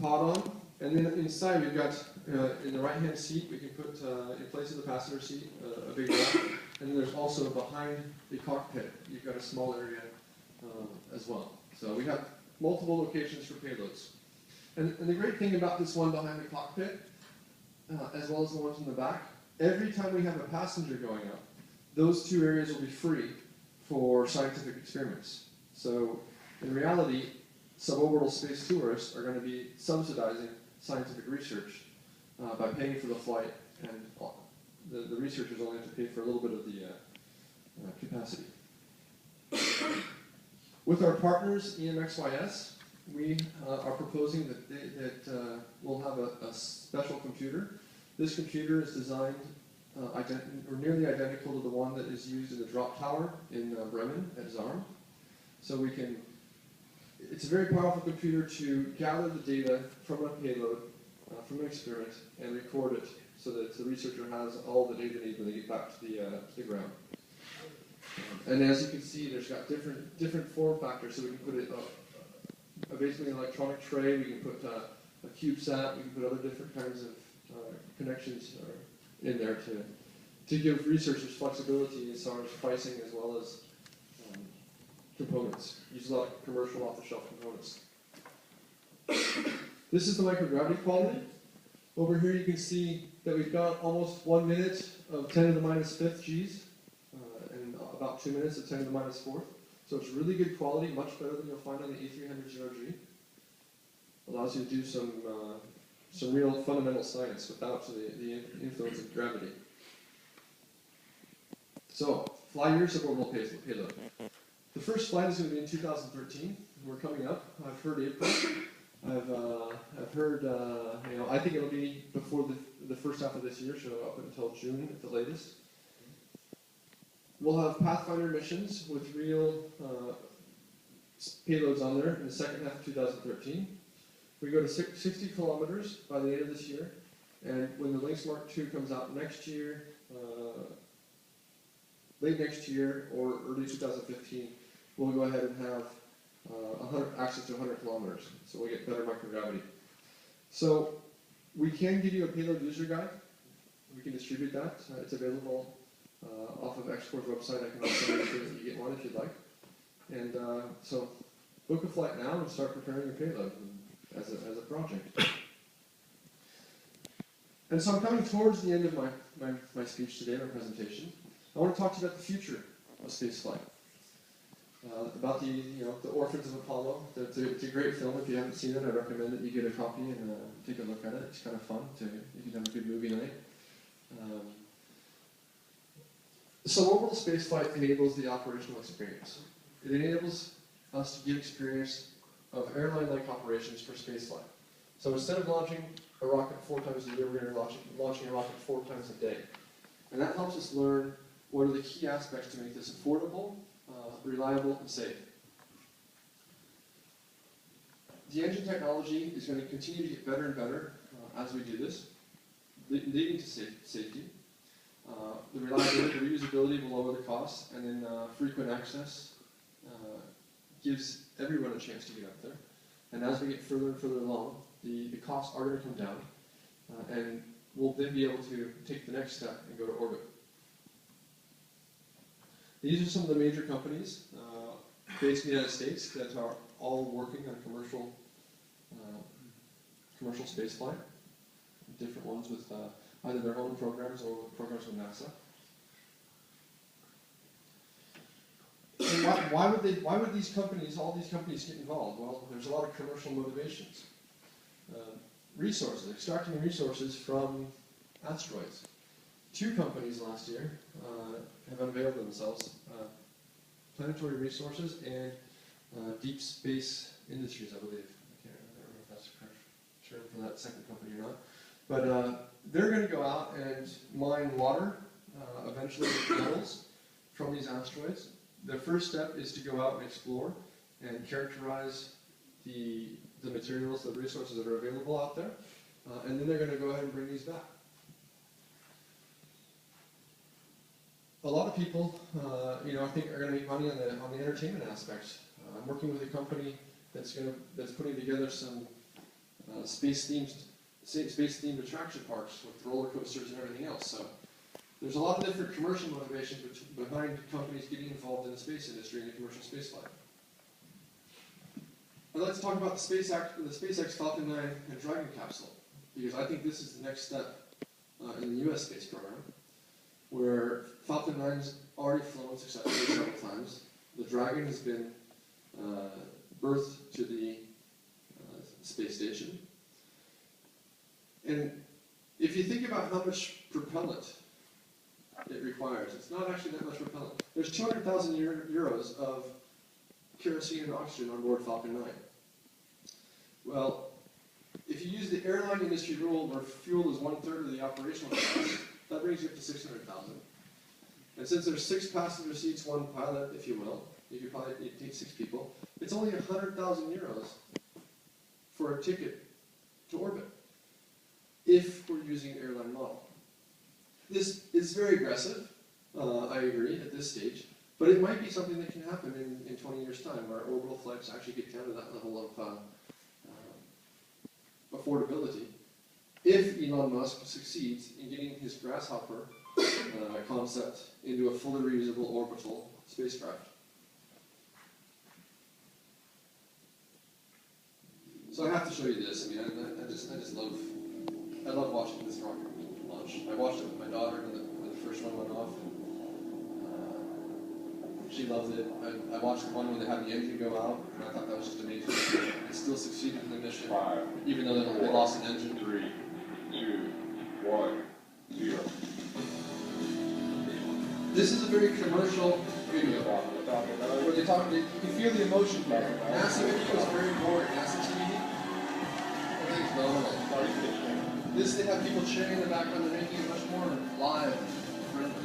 pod on, and then inside we've got, in the right-hand seat, we can put, in place of the passenger seat, a big rack, and then there's also behind the cockpit, you've got a small area as well. So we have multiple locations for payloads. And the great thing about this one behind the cockpit, as well as the ones in the back, every time we have a passenger going up, those two areas will be free for scientific experiments. So in reality, suborbital space tourists are going to be subsidizing scientific research by paying for the flight, and the researchers only have to pay for a little bit of the capacity. With our partners, EMXYS, we are proposing that we'll have a special computer. This computer is designed or nearly identical to the one that is used in the drop tower in Bremen at ZARM. So it's a very powerful computer to gather the data from a payload, from an experiment, and record it so that the researcher has all the data they need when they get back to the ground. And as you can see, there's got different form factors, so we can put it basically an electronic tray, we can put a CubeSat, we can put other different kinds of connections in there to give researchers flexibility as far as pricing as well as components. Use a lot of commercial off-the-shelf components. This is the microgravity quality. Over here you can see that we've got almost 1 minute of 10 to the minus fifth Gs, and about 2 minutes of 10 to the minus fourth. So it's really good quality, much better than you'll find on the A300 Allows you to do some real fundamental science without the influence of gravity. So, fly your suborbital payload. The first flight is going to be in 2013. We're coming up. I've heard April. I've heard, I think it'll be before the first half of this year, so up until June at the latest. We'll have Pathfinder missions with real payloads on there in the second half of 2013. We go to 60 kilometers by the end of this year, and when the Lynx Mark II comes out next year, late next year or early 2015, we'll go ahead and have access to 100 kilometers, so we'll get better microgravity. So we can give you a payload user guide. We can distribute that. It's available off of XCOR's website. I can also make sure that you get one if you'd like. And so book a flight now and start preparing your payload as a project. And so I'm coming towards the end of my speech today, my presentation. I want to talk to you about the future of spaceflight. About the Orphans of Apollo. It's a great film. If you haven't seen it, I recommend that you get a copy and take a look at it. It's kind of fun. You can have a good movie night. Suborbital spaceflight enables the operational experience. It enables us to give experience of airline-like operations for spaceflight. So instead of launching a rocket 4 times a year, we're going to be launching a rocket 4 times a day. And that helps us learn what are the key aspects to make this affordable, reliable, and safe. The engine technology is going to continue to get better and better as we do this, leading to safety. The reliability, the reusability will lower the costs, and then frequent access gives everyone a chance to get up there. And as we get further and further along, the costs are going to come down, and we'll then be able to take the next step and go to orbit. These are some of the major companies based in the United States that are all working on commercial spaceflight. Different ones with either their own programs or programs with NASA. And why would these companies, all these companies, get involved? Well, there's a lot of commercial motivations. Resources, extracting resources from asteroids. 2 companies last year have unveiled themselves, Planetary Resources and Deep Space Industries, I believe. I don't know if that's the correct term for that second company or not. But they're going to go out and mine water, eventually metals, from these asteroids. Their first step is to go out and explore and characterize the materials, the resources that are available out there, and then they're going to go ahead and bring these back. A lot of people, I think are going to make money on the entertainment aspect. I'm working with a company that's putting together some space-themed attraction parks with roller coasters and everything else. So there's a lot of different commercial motivations behind companies getting involved in the space industry and the commercial spaceflight. I'd like to talk about the SpaceX Falcon 9 and Dragon capsule, because I think this is the next step in the U.S. space program, where Falcon 9's already flown successfully several times. The Dragon has been birthed to the space station. And if you think about how much propellant it requires, it's not actually that much propellant. There's 200,000 euros of kerosene and oxygen on board Falcon 9. Well, if you use the airline industry rule where fuel is 1/3 of the operational cost, that brings you up to 600,000. And since there's 6 passenger seats, 1 pilot, if you will, you could probably take 6 people, it's only 100,000 euros for a ticket to orbit, if we're using an airline model. This is very aggressive, I agree, at this stage, but it might be something that can happen in 20 years' time, where orbital flights actually get down to that level of affordability, if Elon Musk succeeds in getting his Grasshopper concept into a fully reusable orbital spacecraft. So I have to show you this. I mean, I just love watching this rocket launch. I watched it with my daughter when the first one went off, and she loved it. I watched the one when they had the engine go out, and I thought that was just amazing. It still succeeded in the mission, 5, even though they lost an engine. 3, 2, 1, 0. This is a very commercial video where they talk. You can feel the emotion here. NASA video is very boring. NASA TV, everything's normal. This, they have people cheering in the background. They're making it much more live and friendly.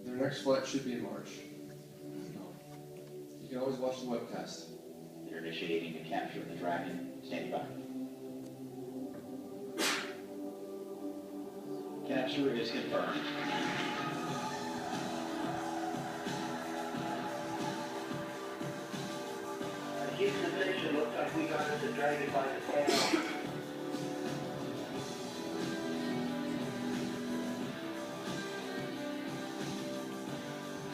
Their next flight should be in March. You can always watch the webcast. They're initiating the capture of the Dragon. Standing by. Capture is confirmed. Houston Nation, looks like we got the Dragon by the tail.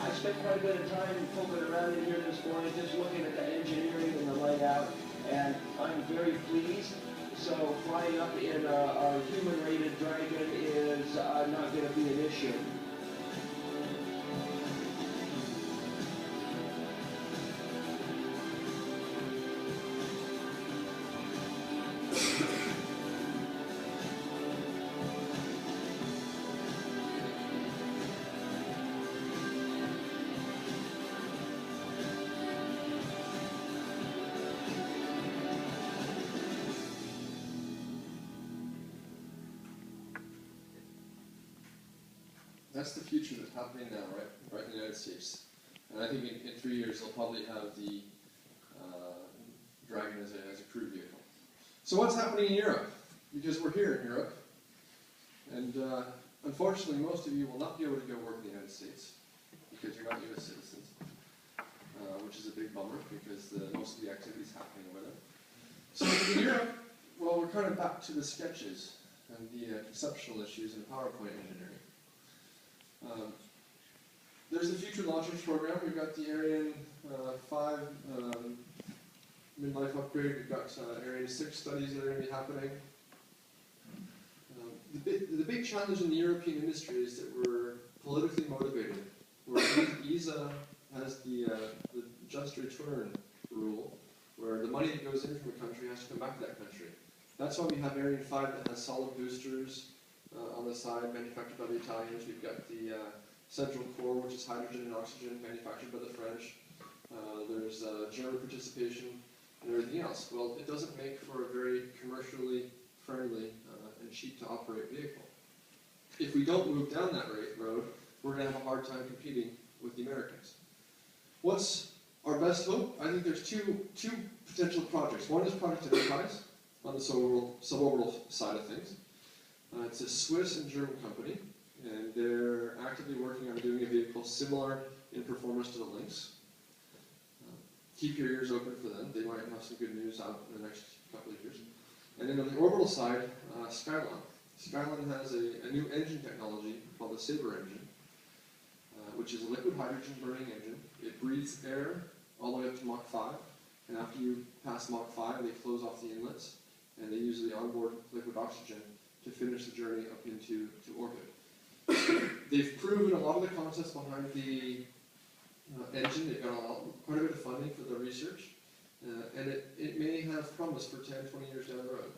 I spent quite a bit of time poking around in here this morning, just looking at the engineering and the layout, and I'm very pleased. So flying up in a human-rated Dragon is not going to be an issue. That's the future that's happening now, right in the United States. And I think in 3 years they'll probably have the Dragon as a crew vehicle. So what's happening in Europe? Because we're here in Europe, and unfortunately most of you will not be able to go work in the United States because you're not U.S. citizens, which is a big bummer because most of the activities happening over there. So in Europe, well, we're kind of back to the sketches and the conceptual issues in PowerPoint engineering. There's the Future Launchers program. We've got the Ariane 5 midlife upgrade. We've got Ariane 6 studies that are going to be happening. The big challenge in the European industry is that we're politically motivated. Where ESA has the just return rule, where the money that goes in from a country has to come back to that country. That's why we have Ariane 5 that has solid boosters on the side, manufactured by the Italians. We've got the central core, which is hydrogen and oxygen, manufactured by the French. There's German participation. else? Well, it doesn't make for a very commercially friendly and cheap to operate vehicle. If we don't move down that road, we're going to have a hard time competing with the Americans. What's our best hope? I think there's two potential projects. One is Project Enterprise on the suborbital side of things. It's a Swiss and German company, and they're actively working on doing a vehicle similar in performance to the Lynx. Keep your ears open for them. They might have some good news out in the next couple of years. And then on the orbital side, Skylon. Skylon has a new engine technology called the Sabre engine, which is a liquid hydrogen burning engine. It breathes air all the way up to Mach 5, and after you pass Mach 5, they close off the inlets, and they use the onboard liquid oxygen to finish the journey up into orbit. They've proven a lot of the concepts behind the engine. They've got quite a bit of funding for the research, and it may have promise for 10, 20 years down the road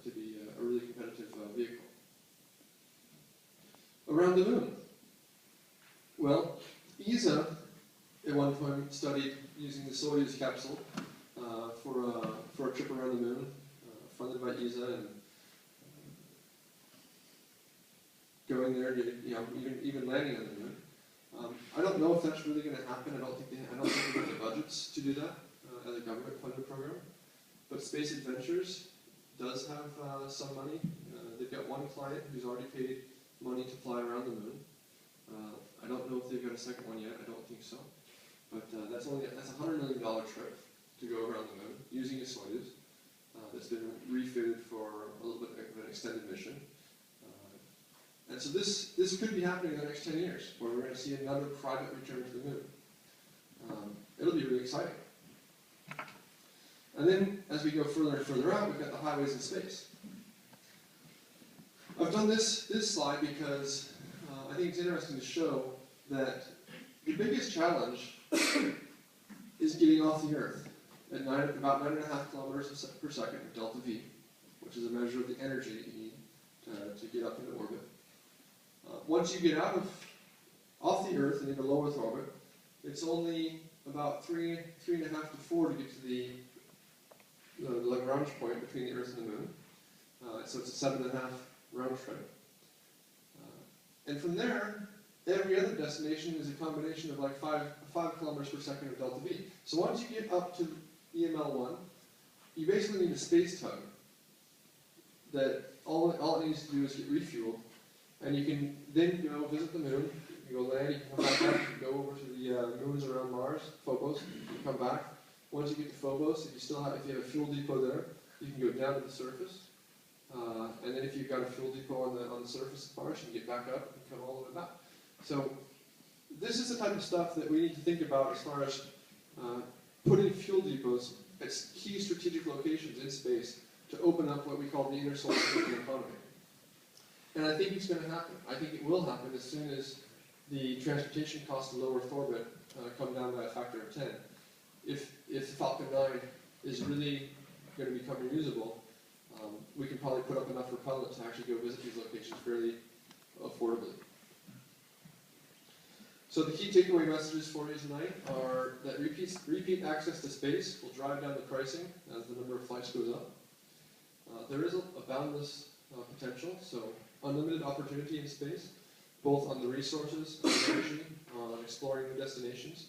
to be a really competitive vehicle. Around the moon. Well, ESA at one point studied using the Soyuz capsule for a trip around the moon, funded by ESA, and going there, even landing on the moon. I don't know if that's really going to happen. I don't think they have the budgets to do that as a government-funded program. But Space Adventures does have some money. They've got one client who's already paid money to fly around the moon. I don't know if they've got a second one yet. I don't think so. But that's a $100 million trip to go around the moon using a Soyuz that's been refitted for a little bit of an extended mission. And so this could be happening in the next 10 years, where we're going to see another private return to the moon. It'll be really exciting. And then, as we go further and further out, we've got the highways in space. I've done this slide because I think it's interesting to show that the biggest challenge is getting off the Earth at about 9.5 kilometers per second, delta V, which is a measure of the energy that you need to get up into orbit. Once you get off the Earth and into low Earth orbit, it's only about 3.5 to 4 to get to the Lagrange point between the Earth and the Moon. So it's a 7.5 round trip. And from there, every other destination is a combination of like 5 kilometers per second of delta V. So once you get up to EML1, you basically need a space tug that all it needs to do is get refueled. And you can then go visit the moon, you go land, you can come back up, you can go over to the moons around Mars, Phobos, you can come back. Once you get to Phobos, if you have a fuel depot there, you can go down to the surface. And then if you've got a fuel depot on the surface of Mars, you can get back up and come all the way back. So this is the type of stuff that we need to think about as far as putting fuel depots at key strategic locations in space to open up what we call the inner solar system economy. And I think it's going to happen. I think it will happen as soon as the transportation costs of low Earth orbit come down by a factor of 10. If Falcon 9 is really going to become reusable, we can probably put up enough propellant to actually go visit these locations fairly affordably. So the key takeaway messages for you tonight are that repeat access to space will drive down the pricing as the number of flights goes up. There is a boundless potential, so unlimited opportunity in space, both on the resources, on energy, on exploring new destinations.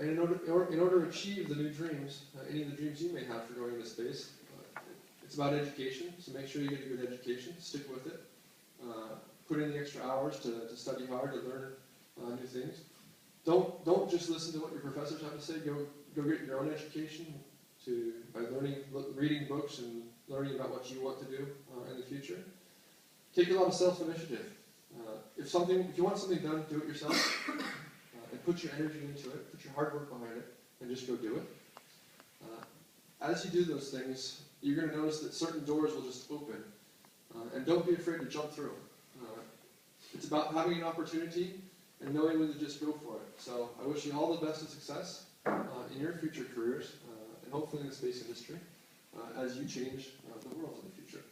And in order to achieve the new dreams, any of the dreams you may have for going into space, it's about education, so make sure you get a good education, stick with it. Put in the extra hours to study hard, to learn new things. Don't just listen to what your professors have to say, go get your own education by reading books and learning about what you want to do in the future. Take a lot of self-initiative. If you want something done, do it yourself, and put your energy into it, put your hard work behind it, and just go do it. As you do those things, you're going to notice that certain doors will just open, and don't be afraid to jump through. It's about having an opportunity and knowing when to just go for it. So I wish you all the best of success in your future careers, and hopefully in the space industry, as you change the world in the future.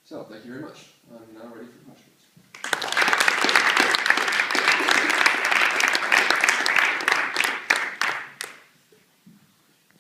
So, thank you very much. I'm now ready for questions.